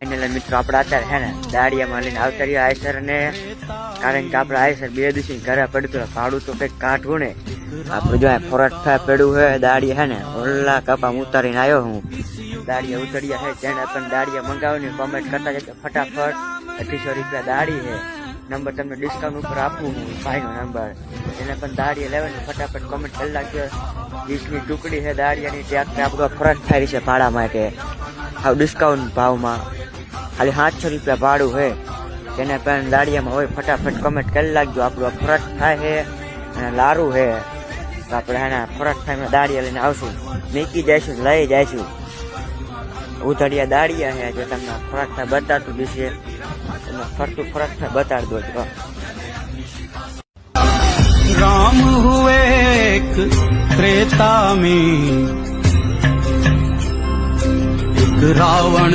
એટલે મિત્રો આપણે અત્યારે હે ને દાડિયામાં લઈને આવતા રહ્યા આયસર ને, કારણ કે આપણે આયસર 2 દિવસથી ઘરે પડતું ભાડું તો કંઈક કાઢવું ને. આપણે જો ફોરઠા પડ્યું હે દાડિયા હે ને, ઓલા કપા ઉતારીને આવ્યો હું. દાડિયા ઉતર્યા હે, જેને પણ દાડિયા મંગાવવાની કોમેન્ટ કરતા જતો ફટાફટ. 2800 રૂપિયા દાડી હે. નંબર તમને ડિસ્કાઉન્ટ ઉપર આપું હું, ભાઈનો નંબર. એને પણ દાડિયા લેવાની ફટાફટ કોમેન્ટ કરી નાખજો. 20ની ટુકડી છે દાડિયાની, ત્યાંથી આપણો ફરજ થાય છે ભાડા માટે. હાવ ડિસ્કાઉન્ટ ભાવમાં ખાલી 700 રૂપિયા ભાડું છે. તેને પણ દાડિયામાં હોય ફટાફટ કમેન્ટ કરી નાખજો. આપણું ફરજ થાય છે અને લારું છે તો આપણે એના ફરજ થાય દાડિયા લઈને આવશું, મૂકી જઈશું, લઈ જઈશું. ઉધડિયા દાડિયા છે. જો તમને ફરજ થાય બતાડતું દીશે, તમે ફરતું ફરજ થાય બતાડી દો છો. राम हुए एक त्रेता में एक रावण